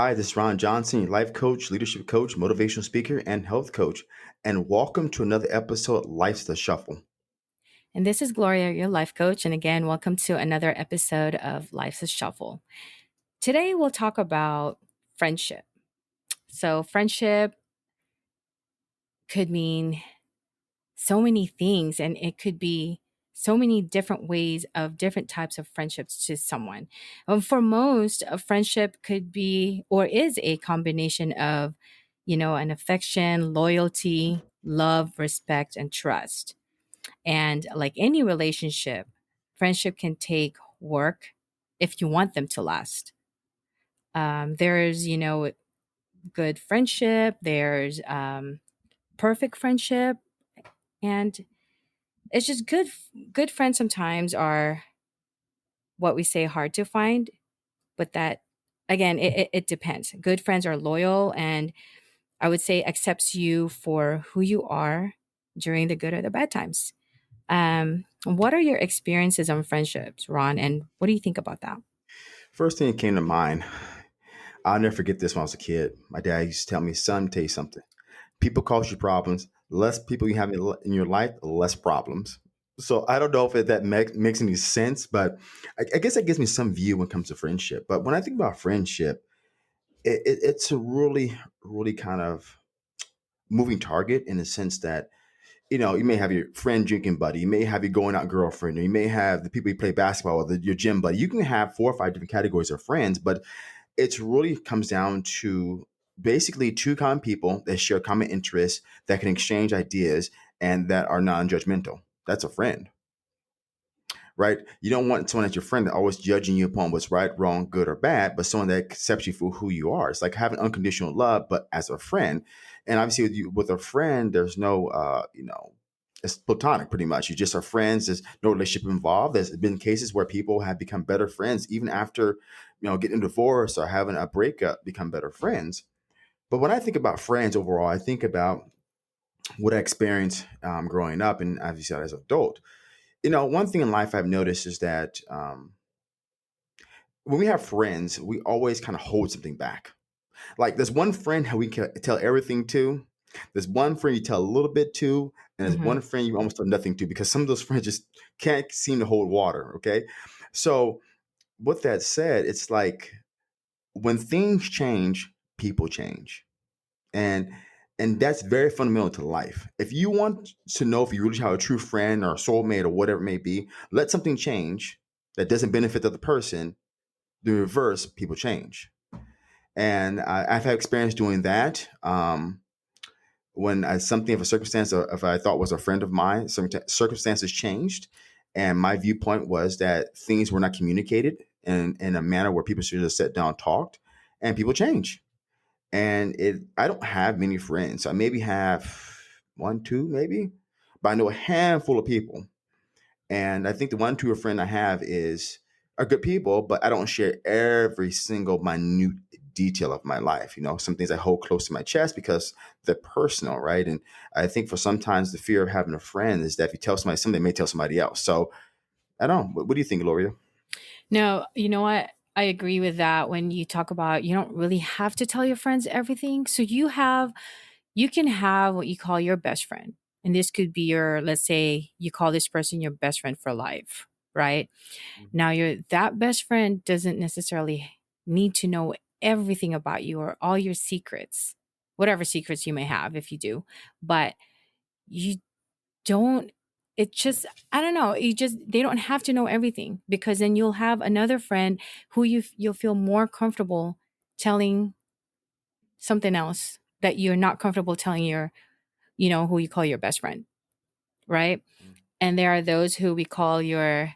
Hi, this is Ron Johnson, your life coach, leadership coach, motivational speaker, and health coach. And welcome to another episode of Life's the Shuffle. And this is Gloria, your life coach. And again, welcome to another episode of Life's a Shuffle. Today, we'll talk about friendship. So, friendship could mean so many things, and it could be so many different ways of different types of friendships to someone. For most, a friendship could be or is a combination of, an affection, loyalty, love, respect, and trust. And like any relationship, friendship can take work if you want them to last. There's, good friendship, there's perfect friendship, and it's just good friends sometimes are what we say hard to find, but that again, it depends. Good friends are loyal and I would say accepts you for who you are during the good or the bad times. What are your experiences on friendships, Ron? And what do you think about that? First thing that came to mind, I'll never forget this when I was a kid. My dad used to tell me, son, tell you something. People cause you problems. Less people you have in your life, less problems. So I don't know if that makes any sense, but I guess that gives me some view when it comes to friendship. But when I think about friendship, it's a really, really kind of moving target in the sense that you may have your friend drinking buddy, you may have your going out girlfriend, or you may have the people you play basketball with, your gym buddy. You can have four or five different categories of friends, but it's really comes down to basically two common people that share common interests, that can exchange ideas, and that are non-judgmental. That's a friend, right? You don't want someone that's your friend that always judging you upon what's right, wrong, good, or bad, but someone that accepts you for who you are. It's like having unconditional love, but as a friend. And obviously, with a friend, there's no, it's platonic pretty much. You just are friends. There's no relationship involved. There's been cases where people have become better friends even after, getting divorced or having a breakup, become better friends. But when I think about friends overall, I think about what I experienced growing up and obviously as an adult. One thing in life I've noticed is that when we have friends, we always kind of hold something back. Like there's one friend who we can tell everything to. There's one friend you tell a little bit to, and there's Hmm. one friend you almost tell nothing to because some of those friends just can't seem to hold water. Okay. So with that said, it's like when things change, people change. And that's very fundamental to life. If you want to know if you really have a true friend or a soulmate or whatever it may be, let something change that doesn't benefit the other person. The reverse, people change. And I've had experience doing that. When something of a circumstance, if I thought was a friend of mine, some circumstances changed, and my viewpoint was that things were not communicated in a manner where people should have sat down, talked, and people change. And I don't have many friends. I maybe have one, two, maybe, but I know a handful of people. And I think the one, two friend I have are good people, but I don't share every single minute detail of my life. Some things I hold close to my chest because they're personal, right? And I think for sometimes the fear of having a friend is that if you tell somebody something, they may tell somebody else. So I don't know. What do you think, Gloria? No, you know what? I agree with that when you talk about you don't really have to tell your friends everything. So you can have what you call your best friend. And this could be let's say you call this person your best friend for life, right? Now your that best friend doesn't necessarily need to know everything about you or all your secrets, whatever secrets you may have if you do. But you don't it just I don't know, you just they don't have to know everything because then you'll have another friend who you'll feel more comfortable telling something else that you're not comfortable telling who you call your best friend, right? And there are those who we call your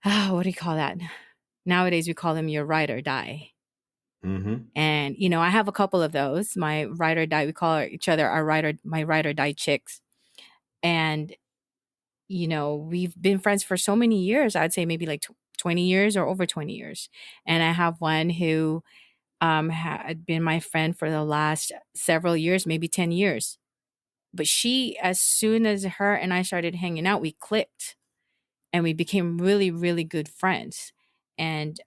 what do you call that? Nowadays we call them your ride or die. Mm-hmm. And I have a couple of those. My ride or die, we call each other our my ride or die chicks. And we've been friends for so many years. I'd say maybe like 20 years or over 20 years. And I have one who had been my friend for the last several years, maybe 10 years. But as soon as her and I started hanging out, we clicked and we became really, really good friends. And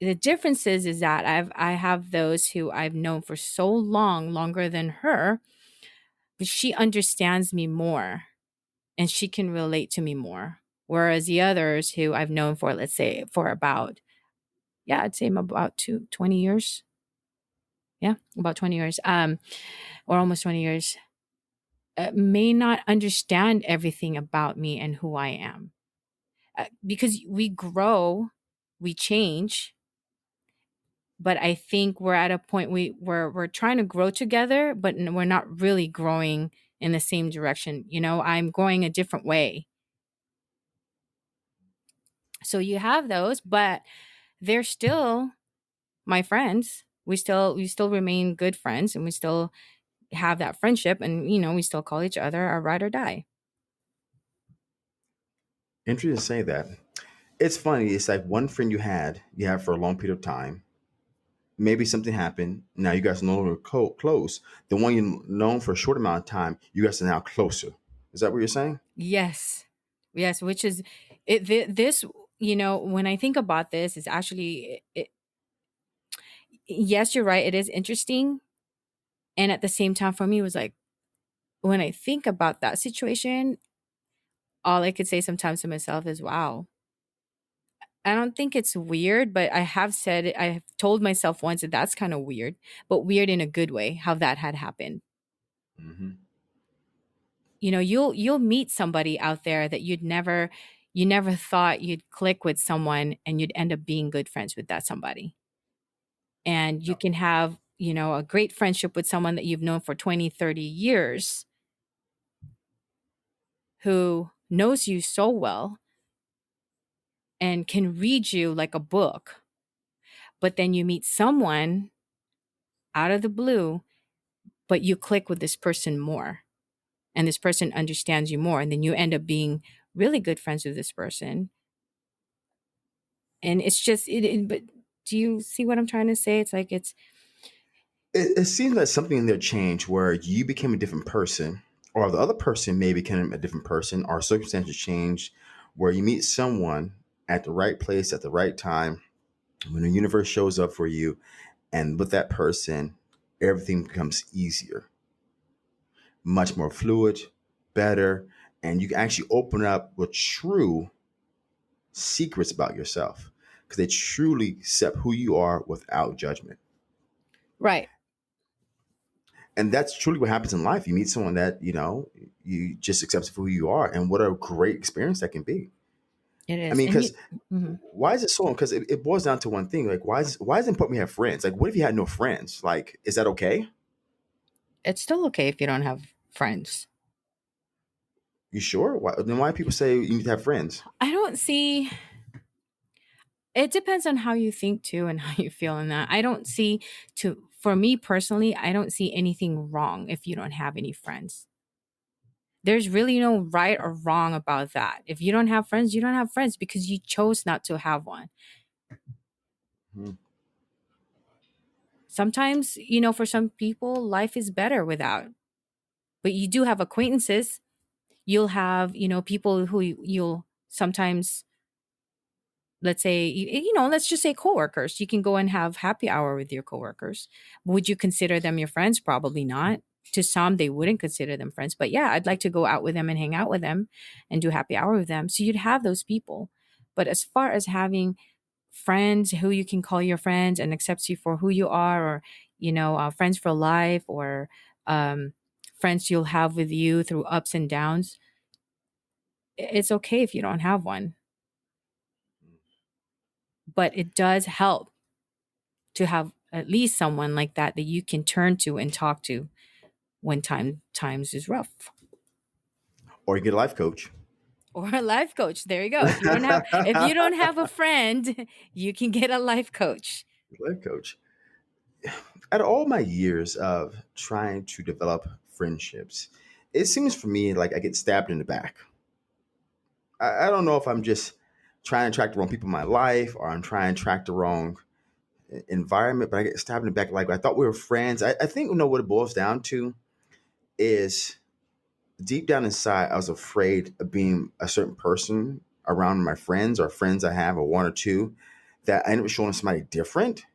The difference is that I have those who I've known for so long, longer than her, but she understands me more and she can relate to me more. Whereas the others who I've known for, let's say, for about, yeah, I'd say about 20 years. Yeah, about 20 years, or almost 20 years, may not understand everything about me and who I am. Because we grow, we change, but I think we're at a point we're trying to grow together, but we're not really growing in the same direction. I'm going a different way. So you have those, but they're still my friends. We still remain good friends, and we still have that friendship, and we still call each other our ride or die. Interesting to say that. It's funny. It's like one friend you have for a long period of time. Maybe something happened. Now you guys are no longer close. The one you known for a short amount of time, you guys are now closer. Is that what you're saying? Yes. Yes, which is this, when I think about this, is actually yes, you're right, it is interesting. And at the same time, for me, it was like, when I think about that situation, all I could say sometimes to myself is, wow. I don't think it's weird, but I have told myself once that that's kind of weird, but weird in a good way, how that had happened. Hmm. You'll meet somebody out there that you never thought you'd click with someone, and you'd end up being good friends with that somebody. And you can have, a great friendship with someone that you've known for 20, 30 years, who knows you so well and can read you like a book. But then you meet someone out of the blue, but you click with this person more, and this person understands you more. And then you end up being really good friends with this person. And it's just, but do you see what I'm trying to say? It's like, It seems like something in there changed where you became a different person, or the other person may become a different person, or circumstances changed where you meet someone at the right place at the right time when the universe shows up for you, and with that person, everything becomes easier, much more fluid, better, and you can actually open up with true secrets about yourself because they truly accept who you are without judgment. right. And that's truly what happens in life. You meet someone that, you just accept for who you are. And what a great experience that can be. It I is. mean, And because mhm. why is it so? Because it boils down to one thing. Like, why is it important we have friends? Like, what if you had no friends? Like, is that okay? It's still okay if you don't have friends. You sure? Then why do people say you need to have friends? I don't see, it depends on how you think too and how you feel in that. I don't see, for me personally, I don't see anything wrong if you don't have any friends. There's really no right or wrong about that. If you don't have friends, you don't have friends because you chose not to have one. Hmm. Sometimes, for some people, life is better without. But you do have acquaintances. You'll have, people who you'll sometimes, let's say, let's just say coworkers. You can go and have happy hour with your coworkers. Would you consider them your friends? Probably not. To some, they wouldn't consider them friends. But yeah, I'd like to go out with them and hang out with them and do happy hour with them. So you'd have those people. But as far as having friends who you can call your friends and accepts you for who you are, or friends for life, or um, friends you'll have with you through ups and downs, it's okay if you don't have one, but it does help to have at least someone like that that you can turn to and talk to when times is rough. Or you get a life coach. Or a life coach. There you go. If you don't have a friend, you can get a life coach. Life coach. Out of all my years of trying to develop friendships, it seems for me like I get stabbed in the back. I don't know if I'm just trying to attract the wrong people in my life or I'm trying to attract the wrong environment, but I get stabbed in the back. Like I thought we were friends. I think what it boils down to is deep down inside, I was afraid of being a certain person around my friends or friends I have, or one or two, that I ended up showing somebody different.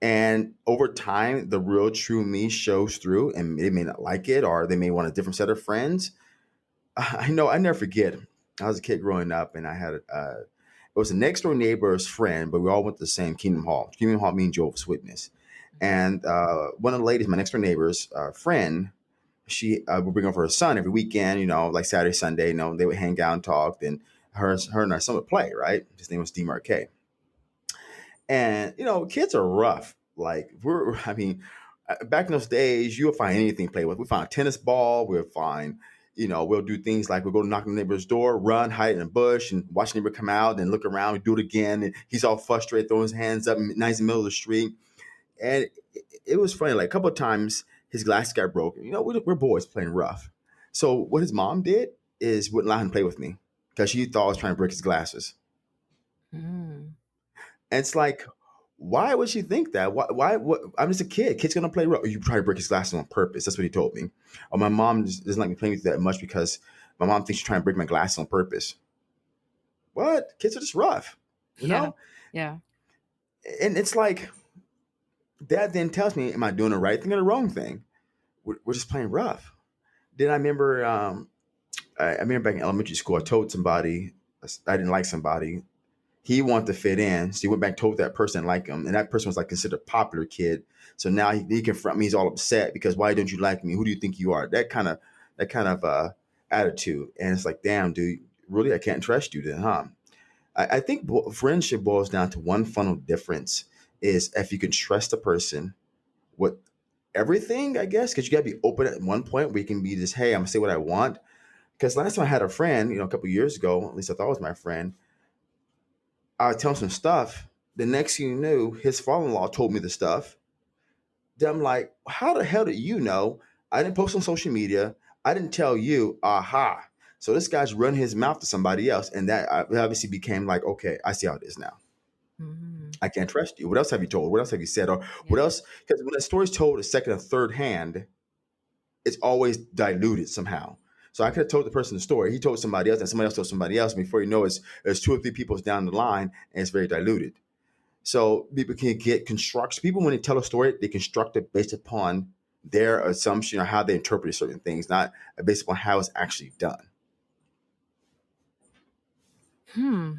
And over time, the real true me shows through, and they may not like it, or they may want a different set of friends. I know I never forget. I was a kid growing up, and I had it was a next door neighbor's friend, but we all went to the same Kingdom Hall. Kingdom Hall means Jehovah's Witness. And one of the ladies, my next door neighbor's friend, she would bring over her son every weekend. Like Saturday, Sunday. They would hang out and talk. And her and her son would play. Right, his name was DMarque. And kids are rough. Like I mean, back in those days, you'll find anything to play with. We find a tennis ball. We'll find, we'll do things like we'll go to knock on the neighbor's door, run, hide in a bush, and watch the neighbor come out, then look around, we do it again, and he's all frustrated, throwing his hands up, nice in the middle of the street. And it was funny. Like a couple of times, his glasses got broken. We're boys playing rough. So what his mom did is wouldn't allow him to play with me because she thought I was trying to break his glasses. Mm. And it's like, why would she think that? Why? What? I'm just a kid. Kid's gonna play rough. You try to break his glasses on purpose. That's what he told me. Or my mom just doesn't like me playing with you that much because my mom thinks you're trying to break my glasses on purpose. What? Kids are just rough, you Yeah. know? Yeah. And it's like, dad then tells me, am I doing the right thing or the wrong thing? We're just playing rough. Then I remember, I remember back in elementary school, I told somebody I didn't like somebody. He wanted to fit in, so he went back and told that person like him, and that person was like considered a popular kid. So now he confront me. He's all upset because why don't you like me? Who do you think you are? That kind of attitude, and it's like, damn, dude, really, I can't trust you then, huh? I think friendship boils down to one fundamental difference: is if you can trust a person with everything, I guess, because you got to be open at one point where you can be just, hey, I'm gonna say what I want. Because last time I had a friend, a couple of years ago, at least I thought it was my friend, I would tell him some stuff. The next thing you knew, his father-in-law told me the stuff. Then I'm like, how the hell did you know? I didn't post on social media. I didn't tell you. Aha. So this guy's run his mouth to somebody else. And that obviously became like, okay, I see how it is now. Mm. I can't trust you. What else have you told? What else have you said? Or what Yeah. else? Because when a story's told a second or third hand, it's always diluted somehow. So I could have told the person the story. He told somebody else, and somebody else told somebody else. Before you know it, there's two or three people down the line, and it's very diluted. So people can get constructs. People, when they tell a story, they construct it based upon their assumption or how they interpret certain things, not based upon how it's actually done. Hmm.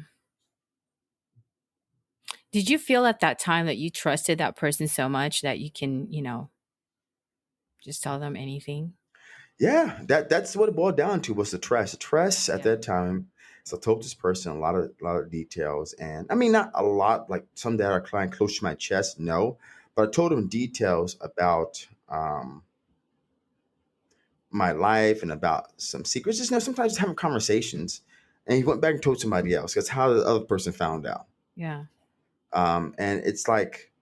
Did you feel at that time that you trusted that person so much that you can, just tell them anything? Yeah, that's what it boiled down to was the trust. The trust at Yeah. that time. So I told this person a lot of details, and I mean not a lot, like some that are client close to my chest, no, but I told him details about my life and about some secrets. Just sometimes just having conversations, and he went back and told somebody else. That's how the other person found out. Yeah. And it's like,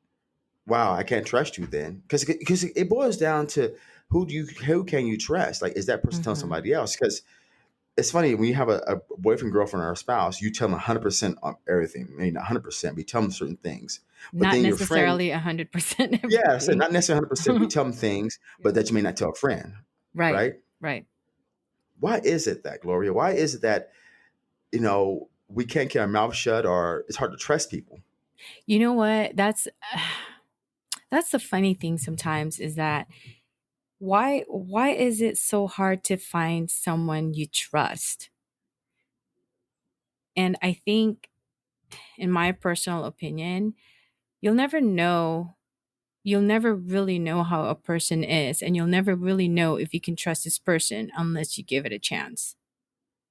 wow, I can't trust you then, because it boils down to who can you trust? Like, is that person telling Mhm. somebody else? Because it's funny when you have a boyfriend, girlfriend, or a spouse, you tell them 100% on everything. I mean, 100%. We tell them certain things, but Not then your friend, necessarily 100% yeah, I said everything. not necessarily 100%. We tell them things, but Yeah. that you may not tell a friend, Right. right? Right. Why is it that, Gloria? Why is it that we can't keep our mouth shut, or it's hard to trust people? You know what? That's the funny thing sometimes is that why is it so hard to find someone you trust? And I think in my personal opinion, you'll never know you'll never really know how a person is, and you'll never really know if you can trust this person unless you give it a chance.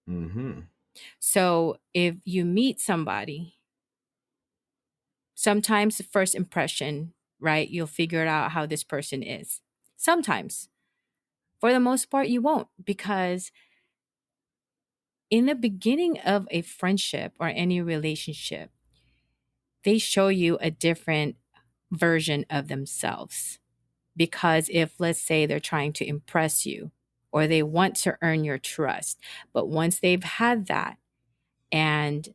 Hmm. So if you meet somebody, sometimes the first impression, right, you'll figure out how this person is. Sometimes. For the most part, you won't, because in the beginning of a friendship or any relationship, they show you a different version of themselves. Because if, let's say, they're trying to impress you or they want to earn your trust, but once they've had that, and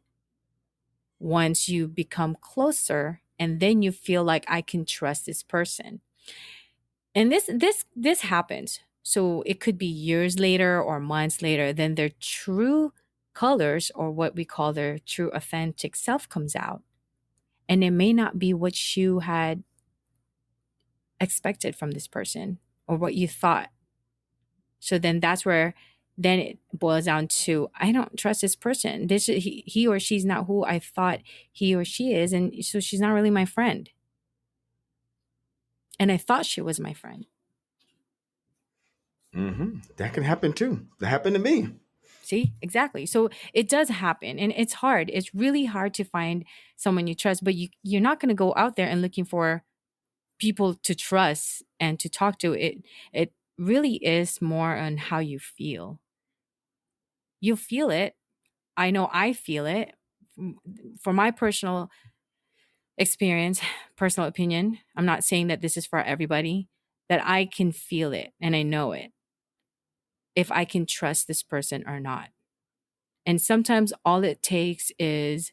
once you become closer, and then you feel like I can trust this person. And this happens. So it could be years later or months later, then their true colors, or what we call their true authentic self, comes out. And it may not be what you had expected from this person or what you thought. So then that's where then it boils down to, I don't trust this person. He or she's not who I thought he or she is, and so she's not really my friend. And I thought she was my friend. That can happen too. That happened to me. See, exactly. So it does happen, and it's hard. It's really hard to find someone you trust, but you're not going to go out there and looking for people to trust and to talk to. It really is more on how you feel. You feel it. I know I feel it. For my personal experience, personal opinion, I'm not saying that this is for everybody, that I can feel it and I know it if I can trust this person or not. And sometimes all it takes is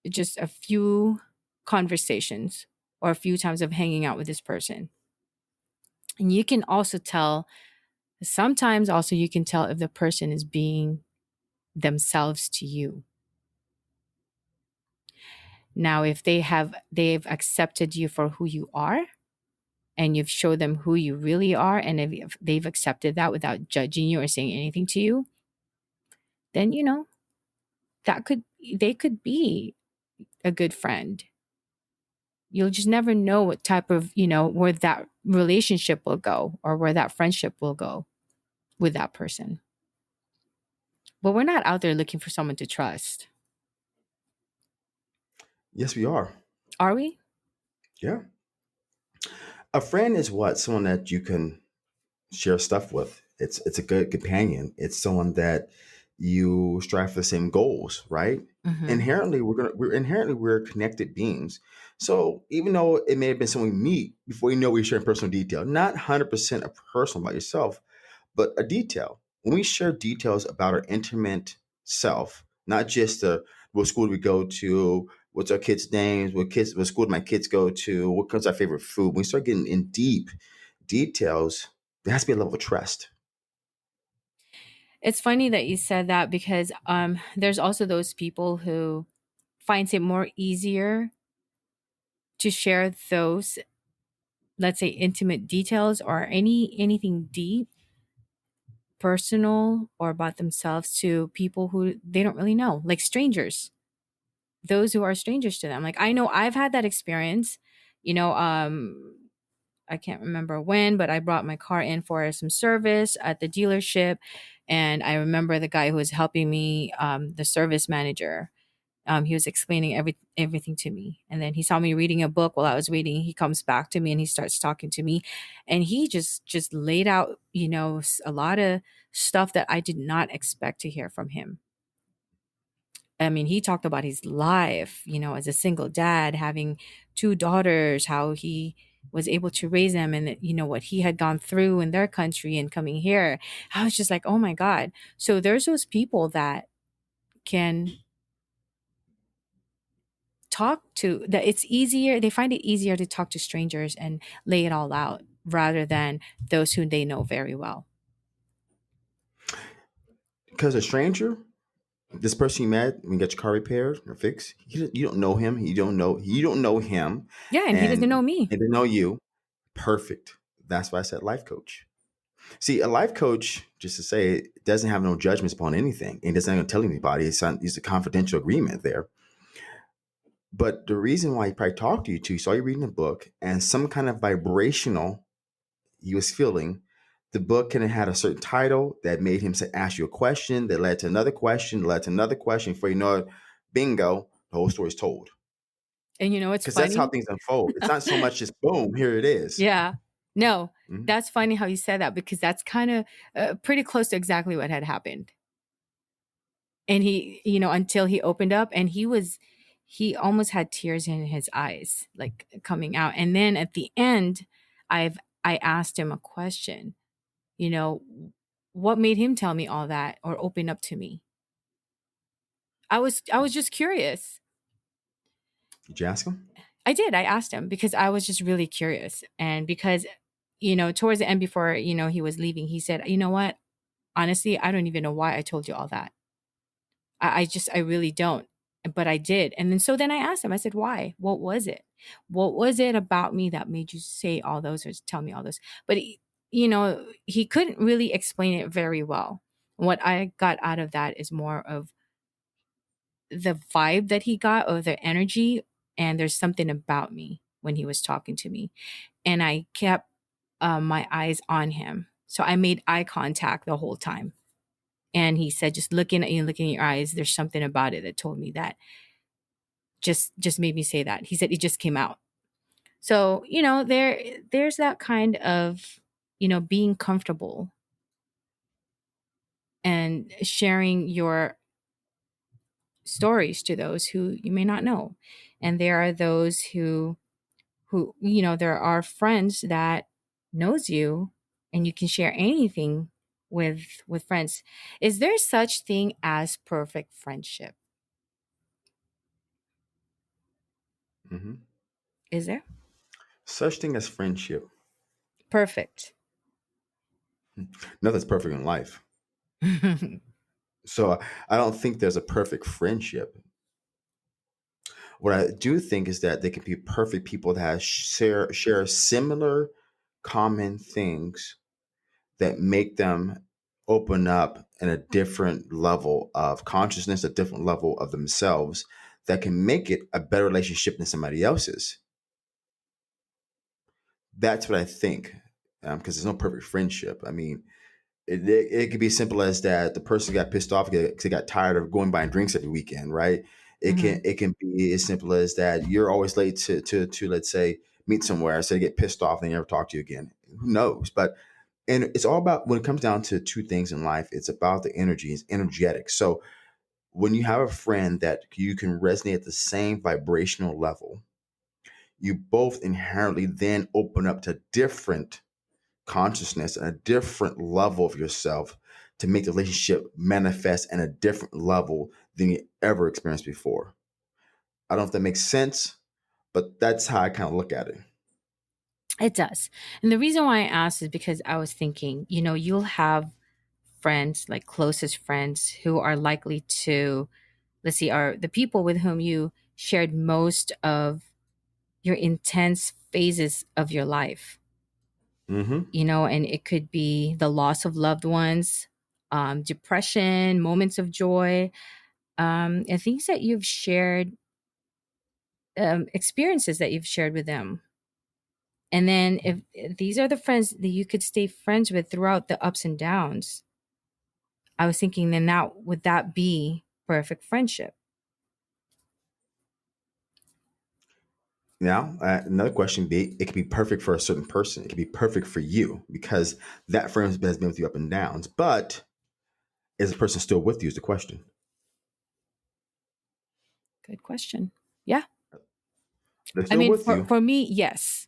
just a few conversations or a few times of hanging out with this person. And you can also tell, sometimes also you can tell if the person is being themselves to you. Now, if they've accepted you for who you are, and you've showed them who you really are, and if they've accepted that without judging you or saying anything to you, then that could they could be a good friend. You'll just never know what type of, where that relationship will go or where that friendship will go with that person. But we're not out there looking for someone to trust, Yes, we are. are we? Yeah. A friend is what? Someone that you can share stuff with. It's a good companion. It's someone that you strive for the same goals, right? Hmm. We're connected beings. So even though it may have been someone we meet before you know we're sharing personal detail, not 100% a personal about yourself, but a detail. When we share details about our intimate self, not just what school do we go to, what's our kids' names, what school do my kids go to, what comes our favorite food. When we start getting in deep details, there has to be a level of trust. It's funny that you said that because there's also those people who finds it more easier to share those, let's say, intimate details or anything deep, personal, or about themselves to people who they don't really know, like strangers, those who are strangers to them. Like, I know I've had that experience. you know um I can't remember when, but I brought my car in for some service at the dealership, and I remember the guy who was helping me, the service manager. He was explaining everything to me, and then he saw me reading a book while I was reading. He comes back to me and he starts talking to me, and he just laid out, a lot of stuff that I did not expect to hear from him. I mean, he talked about his life, as a single dad, having two daughters, how he was able to raise them, and what he had gone through in their country and coming here. I was just like, oh my God. So there's those people that can it's easier, they find it easier to talk to strangers and lay it all out rather than those who they know very well. Because a stranger, this person you met when you get your car repaired or fixed, you don't know him. You don't know him, Yeah, and he doesn't and know me. he didn't know you. Perfect. That's why I said life coach. See, a life coach, just to say, doesn't have no judgments upon anything. And doesn't tell anybody. It's a confidential agreement there. But the reason why he probably talked to you too, he saw you reading a book and some kind of vibrational he was feeling. The book kind of had a certain title that made him say, ask you a question that led to another question, led to another question. Before you know it, bingo, the whole story's told. And it's Because that's how funny. things unfold. It's not so much just boom, here it is. Yeah. No, Mhm. that's funny how you said that because that's kind of pretty close to exactly what had happened. And he, until he opened up, and he almost had tears in his eyes, like coming out. And then at the end, I asked him a question, you know, what made him tell me all that or open up to me? I was just curious. Did you ask him? I did. I asked him because I was just really curious. And because, towards the end before, he was leaving, he said, you know what? Honestly, I don't even know why I told you all that. I really don't. But I did. And then so then I asked him, I said, why? What was it? What was it about me that made you say all those or tell me all those? But he couldn't really explain it very well. What I got out of that is more of the vibe that he got, or the energy. And there's something about me when he was talking to me. And I kept my eyes on him. So I made eye contact the whole time. And he said, just looking at your eyes, there's something about it that told me that, just made me say that. He said it just came out. So, there's that kind of, being comfortable and sharing your stories to those who you may not know. And there are those who there are friends that knows you, and you can share anything with friends. Is there such thing as perfect friendship? Hmm. Is there? Such thing as friendship. Perfect. Nothing's perfect in life. So I don't think there's a perfect friendship. What I do think is that they can be perfect people that share similar common things that make them open up in a different level of consciousness, a different level of themselves that can make it a better relationship than somebody else's. That's what I think. Because there's no perfect friendship. I mean, it could be as simple as that the person got pissed off because they got tired of going buying drinks every weekend, right? Hmm. It can be as simple as that you're always late to let's say meet somewhere, so they get pissed off and they never talk to you again. Who knows? But and it's all about when it comes down to two things in life, it's about the energy, it's energetic. So when you have a friend that you can resonate at the same vibrational level, you both inherently then open up to different consciousness and a different level of yourself to make the relationship manifest at a different level than you ever experienced before. I don't know if that makes sense, but that's how I kind of look at it. It does. And the reason why I asked is because I was thinking, you'll have friends, like closest friends, who are likely to, let's see, are the people with whom you shared most of your intense phases of your life. Hmm. And it could be the loss of loved ones, depression, moments of joy, and things that you've shared, experiences that you've shared with them. And then if these are the friends that you could stay friends with throughout the ups and downs, I was thinking, then that would that be perfect friendship? Now, another question be it could be perfect for a certain person. It could be perfect for you because that friend has been with you up and downs. But is the person still with you? Is the question. Good question. Yeah. They're I still mean, with for you. for me, yes.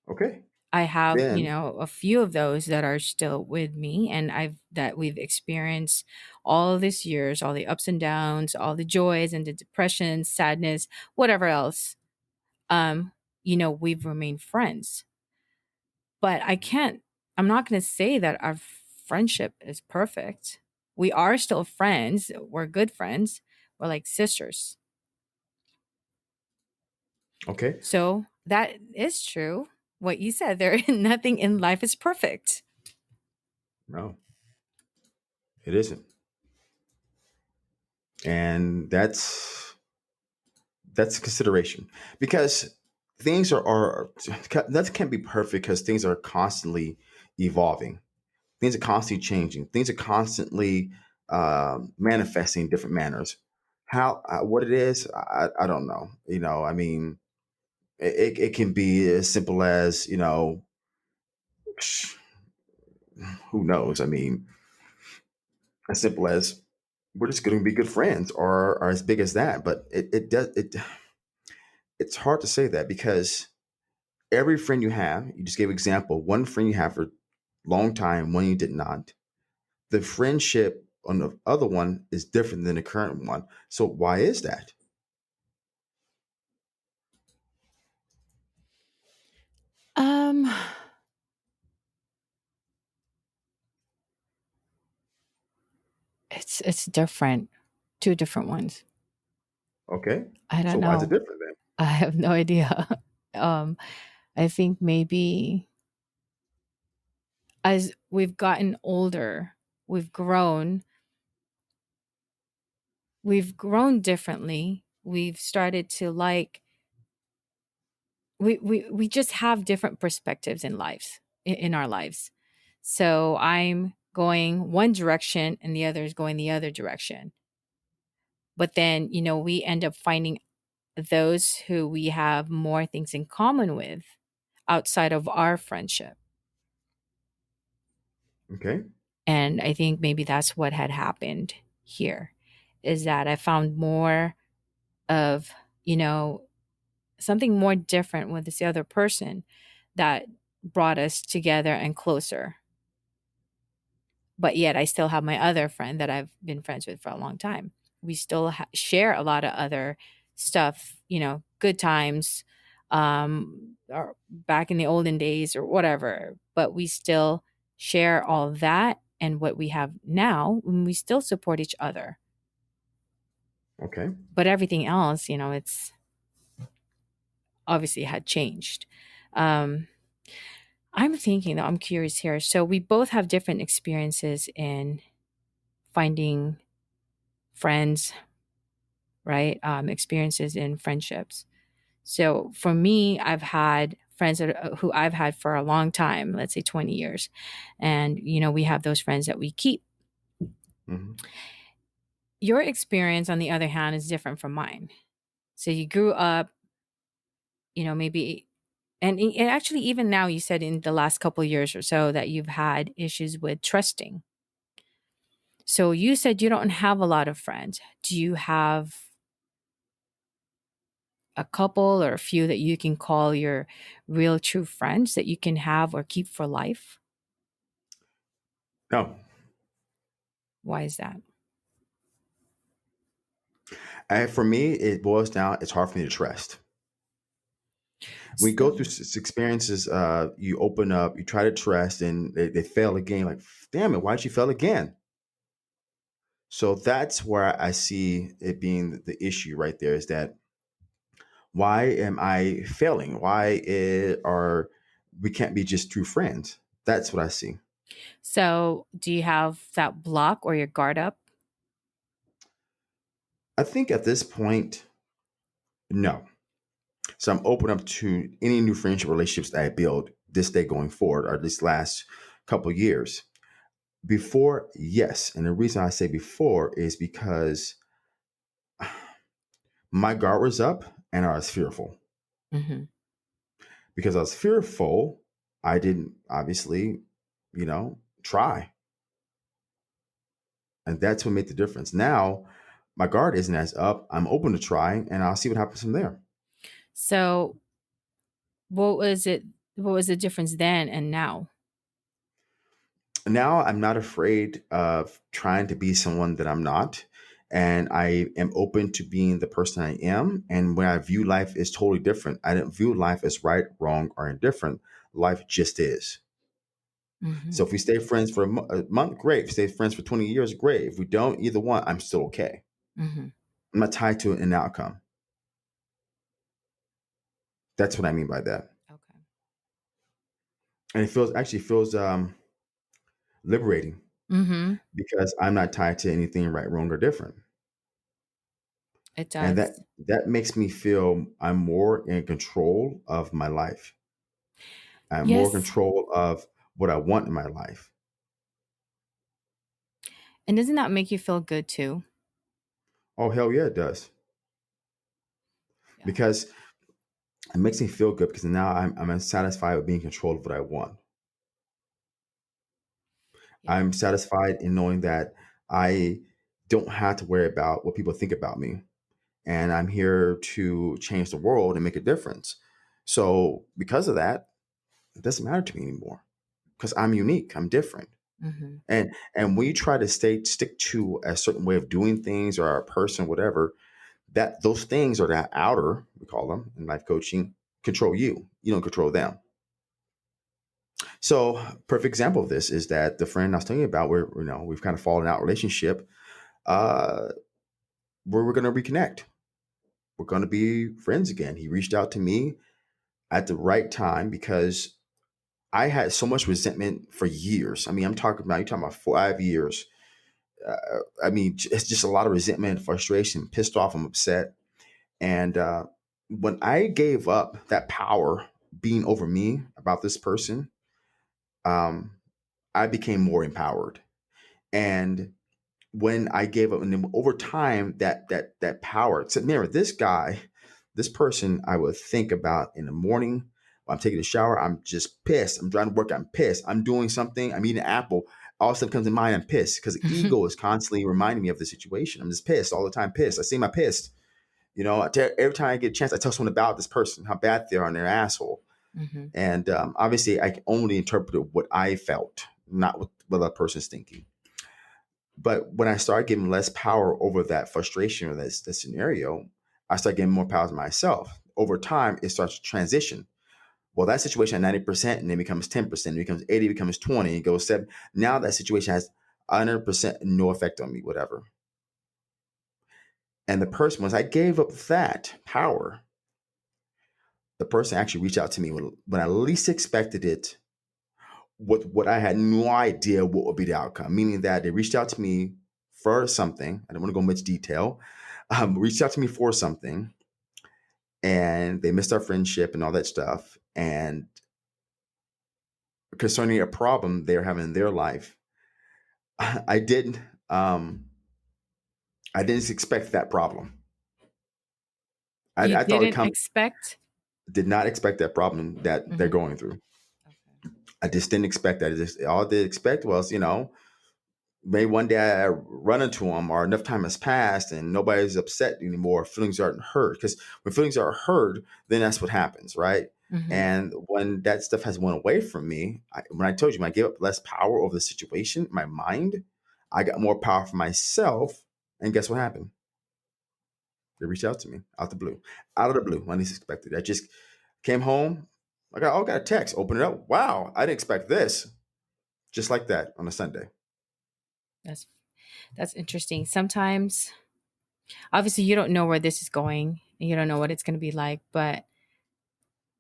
Okay. I have, Then, a few of those that are still with me, and we've experienced all this years, all the ups and downs, all the joys and the depression, sadness, whatever else. Um, we've remained friends. But I'm not going to say that our friendship is perfect. We are still friends. We're good friends. We're like sisters. okay. So that is true. What you said, nothing in life is perfect. No, it isn't. And that's a consideration because things are that can't be perfect because things are constantly evolving, things are constantly changing, things are constantly manifesting in different manners. How what it is, I don't know. I mean, it can be as simple as who knows. I mean, as simple as we're just going to be good friends or as big as that. But it's hard to say that because every friend you have, you just gave example, one friend you have for a long time, one you did not. The friendship on the other one is different than the current one. So why is that? Um, It's different. Two different ones. Okay. I So don't why is it know. different then? I have no idea. um, I think maybe as we've gotten older, we've grown, we've grown differently. We've started to like we just have different perspectives in lives in our lives. So I'm going one direction and the other is going the other direction. But then, we end up finding those who we have more things in common with outside of our friendship. Okay. And I think maybe that's what had happened here is that I found more of, you know, something more different with this other person that brought us together and closer. But yet I still have my other friend that I've been friends with for a long time. We still share a lot of other stuff, good times, or back in the olden days or whatever. But we still share all that and what we have now, and we still support each other. Okay. But everything else, it's obviously had changed. Um, I'm thinking though, I'm curious here. So we both have different experiences in finding friends, right? Experiences in friendships. So for me, I've had friends who I've had for a long time, let's say 20 years. And, we have those friends that we keep. Hmm. Your experience, on the other hand, is different from mine. So you grew up, maybe, and actually, even now, you said in the last couple of years or so that you've had issues with trusting. So you said you don't have a lot of friends. Do you have a couple or a few that you can call your real true friends that you can have or keep for life? No. Why is that? And for me, it boils down. It's hard for me to trust. We go through So, experiences. You open up, you try to trust, and they fail again. Like, damn it, why'd you fail again? So that's where I see it being the issue right there. Is that why am I failing? Are we can't be just true friends? That's what I see. so do you have that block or your guard up? I think at this point, no. So I'm open up to any new friendship relationships that I build this day going forward, or this last couple years. Before, yes. And the reason I say before is because my guard was up and I was fearful. Hmm. Because I was fearful, I didn't obviously, try. And that's what made the difference. Now, my guard isn't as up. I'm open to trying and I'll see what happens from there. So, what was it? What was the difference then and now? Now I'm not afraid of trying to be someone that I'm not. And I am open to being the person I am. And when I view life is totally different. I don't view life as right, wrong, or indifferent. Life just is. So Hmm. if we stay friends for a month, great. If we stay friends for 20 years, great. If we don't, either one, I'm still okay. Hmm. I'm not tied to an outcome. That's what I mean by that. Okay. And it feels liberating Hmm. because I'm not tied to anything right, wrong, or different. It And does. that makes me feel I'm more in control of my life. I'm more in Yes. control of what I want in my life. And doesn't that make you feel good too? Oh hell yeah, it does. Yeah. Because it makes me feel good because now I'm satisfied with being in control of what I want. Yeah. I'm satisfied in knowing that I don't have to worry about what people think about me. And I'm here to change the world and make a difference. So because of that, it doesn't matter to me anymore because I'm unique. I'm different. Hmm. And we try to stick to a certain way of doing things or a person, whatever, that those things are that outer, we call them in life coaching, control you. You don't control them. So perfect example of this is that the friend I was telling you about where we've kind of fallen out relationship. uh, we're going to reconnect. We're going to be friends again. He reached out to me at the right time because I had so much resentment for years. I mean, you're talking about 5 years. Uh, I mean, it's just a lot of resentment, frustration, pissed off. I'm upset. And when I gave up that power being over me about this person, um, I became more empowered. And when I gave up, and then over time, that power. So, mirror this guy, this person, I would think about in the morning. While I'm taking a shower, I'm just pissed. I'm trying to work. I'm pissed. I'm doing something. I'm eating an apple. All of a sudden comes to mind. I'm pissed because the ego is constantly reminding me of the situation. I'm just pissed all the time. Pissed. I see my pissed. Every time I get a chance, I tell someone about this person, how bad they are, and their asshole. Hmm. And obviously, I can only interpret what I felt, not what the person's thinking. But when I started giving less power over that frustration or that scenario, I started getting more power to myself. Over time, it starts to transition. Well, that situation at 90% and then becomes 10%, it becomes 80, it becomes 20, it goes 7. Now that situation has 100% no effect on me, whatever. And the person, once I gave up that power, the person actually reached out to me when I least expected it, with what I had no idea what would be the outcome, meaning that they reached out to me for something. I don't want to go much detail. Reached out to me for something, and they missed our friendship and all that stuff. And concerning a problem they're having in their life, I didn't. I didn't expect that problem. You I thought it didn't come. expect. Did not expect that problem that they're Hmm. going through. Okay. I just didn't expect that. All I did expect was, maybe one day I run into them or enough time has passed and nobody's upset anymore. Feelings aren't hurt. Because when feelings are hurt, then that's what happens, right? Hmm. And when that stuff has went away from me, when I told you, when I gave up less power over the situation, my mind, I got more power for myself. And guess what happened? They reached out to me out of the blue, when I least expected. I just came home. I got a text. Open it up. Wow, I didn't expect this. Just like that on a Sunday. That's that's interesting. Sometimes, obviously, you don't know where this is going, and you don't know what it's going to be like. But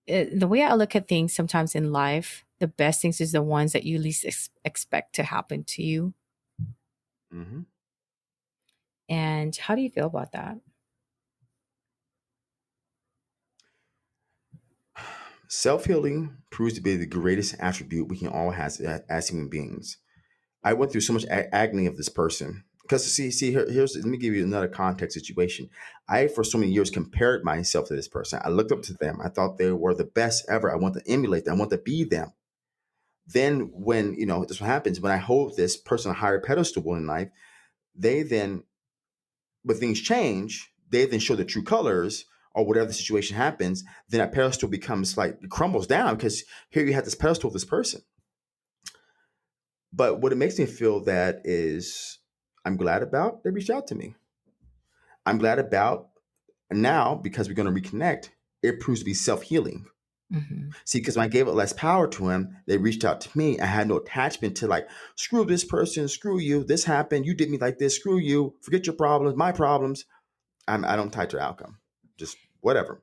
the way I look at things, sometimes in life, the best things is the ones that you least expect to happen to you. Hmm. And how do you feel about that? Self healing proves to be the greatest attribute we can all have as human beings. I went through so much agony of this person because here's let me give you another context situation. I for so many years compared myself to this person. I looked up to them. I thought they were the best ever. I want to emulate them. I want to be them. Then when this what happens when I hold this person on a higher pedestal in life, they then when things change, they then show the true colors or whatever the situation happens, then that pedestal becomes like it crumbles down because here you have this pedestal of this person. But what it makes me feel that is I'm glad about they reached out to me. I'm glad about now because we're going to reconnect, it proves to be self-healing. Hmm. See, because when I gave it less power to him, they reached out to me. I had no attachment to like, screw this person, screw you, this happened, you did me like this, screw you, forget your problems, my problems. I don't tie to the outcome. Just whatever.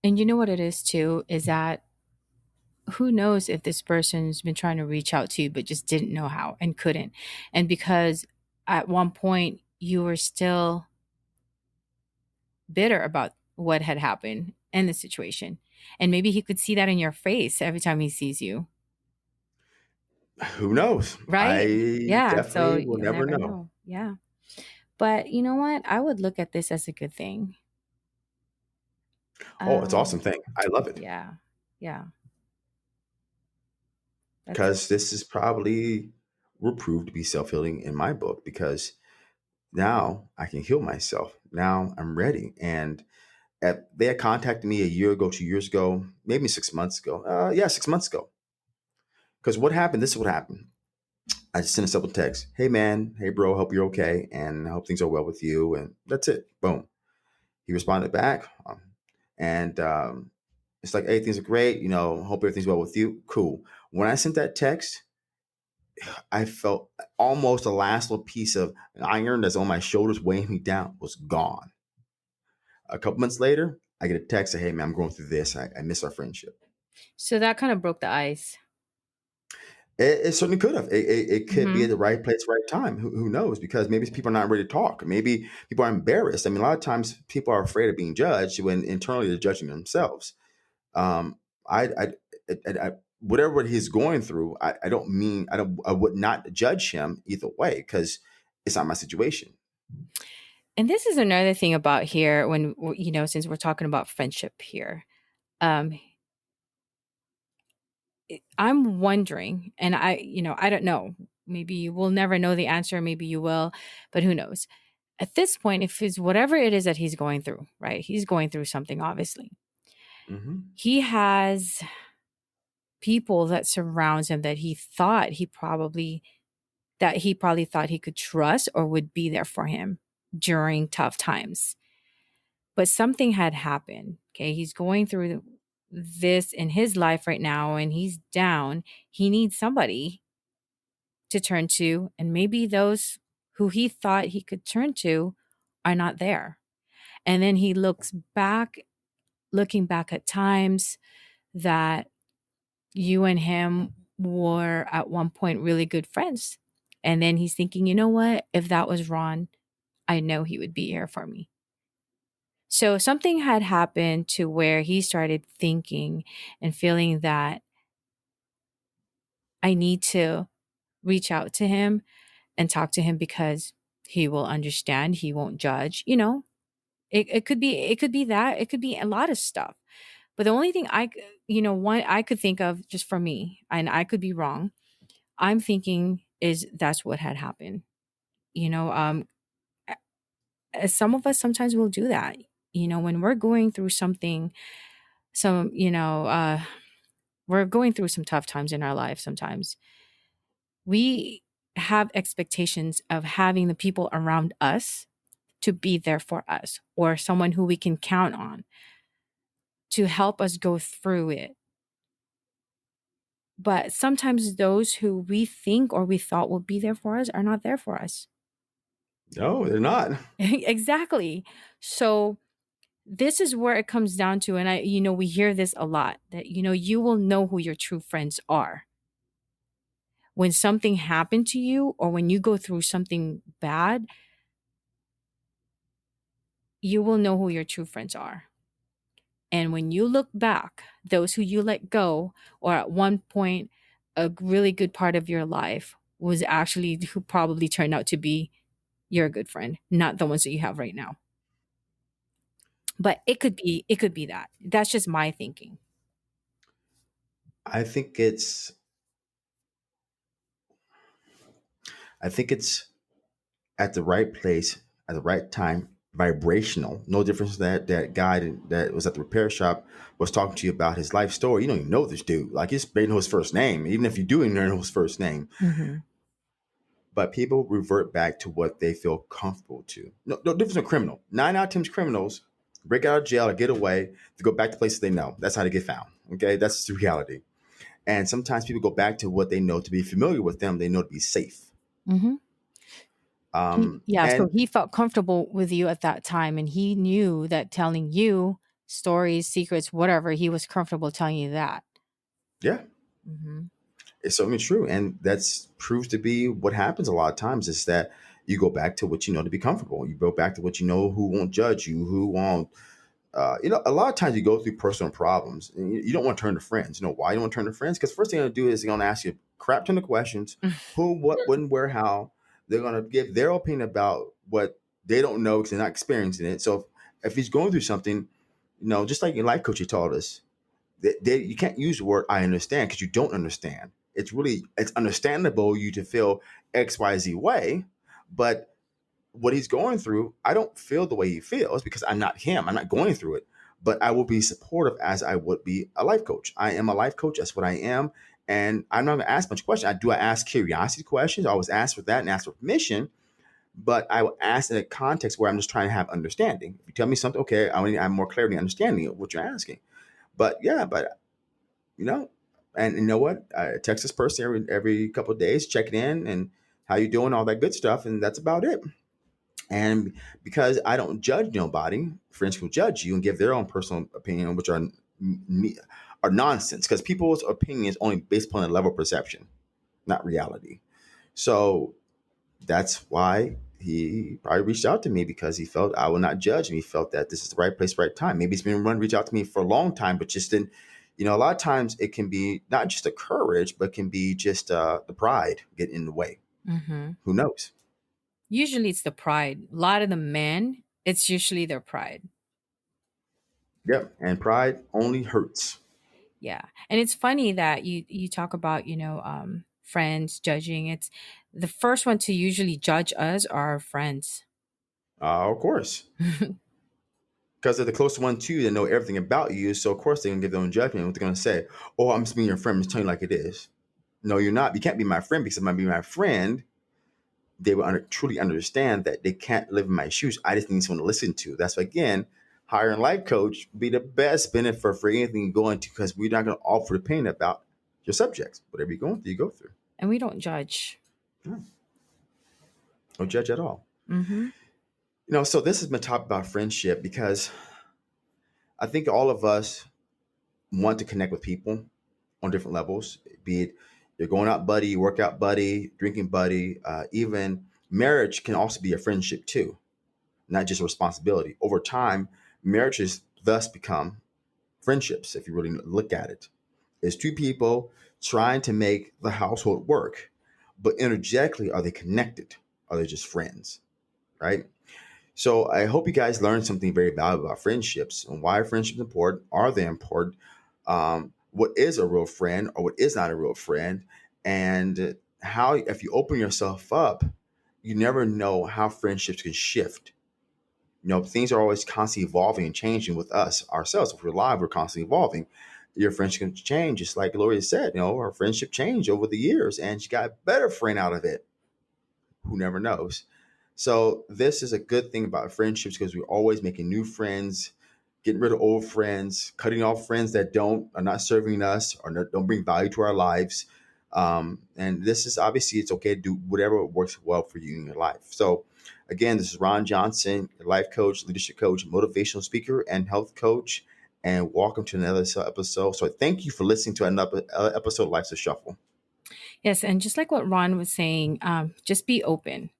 And you know what it is too is that who knows if this person's been trying to reach out to you but just didn't know how and couldn't. And because at one point you were still bitter about what had happened in the situation. And maybe he could see that in your face every time he sees you, Who knows? right? I Yeah. So definitely will you'll never never know. know. Yeah. But you know what? I would look at this as a good thing. Oh, it's an Um, awesome thing. I love it yeah. Yeah. That's because this is probably will prove to be self healing in my book because now I can heal myself. Now I'm ready. And they had contacted me a year ago, 2 years ago, maybe 6 months ago. Yeah, 6 months ago. Because what happened? This is what happened. I just sent a simple text. Hey man, hey bro, hope you're okay, and I hope things are well with you. And that's it. Boom. He responded back, and it's like, hey, things are great. Hope everything's well with you. Cool. When I sent that text, I felt almost the last little piece of iron that's on my shoulders weighing me down was gone. A couple months later, I get a text say, "Hey man, I'm going through this. I miss our friendship." So that kind of broke the ice. It certainly could have. It could be at Hmm. the right place, right time. Who knows? Because maybe people are not ready to talk. Maybe people are embarrassed. I mean, a lot of times people are afraid of being judged when internally they're judging themselves. Um, I whatever he's going through, I don't mean I would not judge him either way because it's not my situation. And this is another thing about here when, since we're talking about friendship here. Um, I'm wondering, and I don't know. Maybe you will never know the answer. Maybe you will, but who knows? At this point, if it's whatever it is that he's going through, right? He's going through something, obviously. Hmm. He has people that surrounds him that he probably thought he could trust or would be there for him during tough times. But something had happened. Okay. He's going through this in his life right now and he's down. He needs somebody to turn to. And maybe those who he thought he could turn to are not there. And then he looking back at times that you and him were at one point really good friends. And then he's thinking, you know what? If that was Ron, I know he would be here for me. So something had happened to where he started thinking and feeling that I need to reach out to him and talk to him because he will understand, he won't judge, it could be that, it could be a lot of stuff. But the only thing one I could think of just for me, and I could be wrong, I'm thinking is that's what had happened. You know, some of us sometimes will do that. When we're going through something, some, we're going through some tough times in our life sometimes. We have expectations of having the people around us to be there for us or someone who we can count on to help us go through it. But sometimes those who we think or we thought will be there for us are not there for us. No, they're not. Exactly. So this is where it comes down to, and we hear this a lot that, you will know who your true friends are. When something happened to you or when you go through something bad, you will know who your true friends are. And when you look back, those who you let go, or at one point, a really good part of your life was actually who probably turned out to be your good friend, not the ones that you have right now. But it could be that. That's just my thinking. I think it's I think it's at the right place at the right time, vibrational. No difference that guy that was at the repair shop was talking to you about his life story. You don't even know this dude. Like you barely know his first name. Even if you do even know his first name, Hmm. but people revert back to what they feel comfortable to. No difference in criminal. 9 out of 10 criminals break out of jail or get away to go back to places they know. That's how they get found. Okay, that's the reality. And sometimes people go back to what they know to be familiar with them. They know to be safe. Hmm. Yeah, so And he felt comfortable with you at that time, and he knew that telling you stories, secrets, whatever, he was comfortable telling you that. yeah, Hmm. it's certainly true, and that's proves to be what happens a lot of times is that you go back to what you know to be comfortable. You go back to what you know who won't judge you, who won't. A lot of times you go through personal problems, and you don't want to turn to friends. You know why you don't want to turn to friends? Because first thing they're going to do is they're going to ask you a crap ton of questions: who, what, when, where, how. They're going to give their opinion about what they don't know because they're not experiencing it. So if he's going through something, just like your life coach, you taught us you can't use the word I understand because you don't understand. It's understandable you to feel XYZ way, but what he's going through, I don't feel the way he feels because I'm not him. I'm not going through it. But I will be supportive as I would be a life coach. I am a life coach. That's what I am. And I'm not gonna ask much questions. I ask curiosity questions. I always ask for that and ask for permission. But I will ask in a context where I'm just trying to have understanding. If you tell me something, okay, I have more clarity and understanding of what you're asking. But yeah, but you know, And you know what? I text this person every couple of days, checking in and how you doing, all that good stuff, and that's about it. And because I don't judge nobody, friends will judge you and give their own personal opinion, which are nonsense. Because people's opinion is only based upon a level of perception, not reality. So that's why he probably reached out to me, because he felt I will not judge, and he felt that this is the right place, right time. Maybe he's been one reach out to me for a long time, but just didn't. A lot of times it can be not just the courage, but can be just the pride getting in the way. Hmm. Who knows? Usually it's the pride. A lot of the men, it's usually their pride. Yep. And pride only hurts. Yeah. And it's funny that you talk about, friends judging. It's the first one to usually judge us are our friends. Of course. Because they're the closest one to you, they know everything about you. So of course they're gonna give their own judgment. What they're gonna say, "Oh, I'm just being your friend. I'm just telling you like it is." No, you're not. You can't be my friend, because if I'm be my friend, they will truly understand that they can't live in my shoes. I just need someone to listen to. That's why, again, hiring a life coach be the best benefit for anything you go into, because we're not going to offer opinion about your subjects. Whatever you're going through, you go through. And we don't judge. No, no judge at all. Hmm. So this has been talked about friendship, because I think all of us want to connect with people on different levels, be it you're going out buddy, workout buddy, drinking buddy, even marriage can also be a friendship too, not just a responsibility. Over time, marriages thus become friendships, if you really look at it. It's two people trying to make the household work, but energetically, are they connected? Are they just friends? Right? So I hope you guys learned something very valuable about friendships and why friendships important. Are they important? What is a real friend, or what is not a real friend? And how, if you open yourself up, you never know how friendships can shift. Things are always constantly evolving and changing with us ourselves. If we're alive, we're constantly evolving. Your friendship can change, just like Gloria said. Our friendship changed over the years, and she got a better friend out of it. Who never knows? So this is a good thing about friendships, because we're always making new friends, getting rid of old friends, cutting off friends that are not serving us, or don't bring value to our lives. And this is obviously, it's okay to do whatever works well for you in your life. So again, this is Ron Johnson, your life coach, leadership coach, motivational speaker, and health coach. And welcome to another episode. So thank you for listening to another episode of Life's a Shuffle. Yes. And just like what Ron was saying, just be open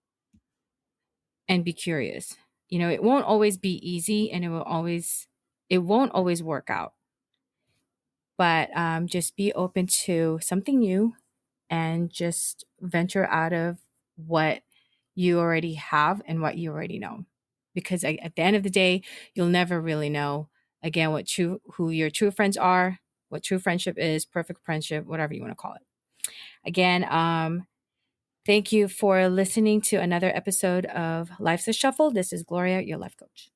and be curious. It won't always be easy, and it won't always work out. But just be open to something new, and just venture out of what you already have and what you already know. Because at the end of the day, you'll never really know, again, who your true friends are, what true friendship is, perfect friendship, whatever you want to call it. Again, thank you for listening to another episode of Life's a Shuffle. This is Gloria, your life coach.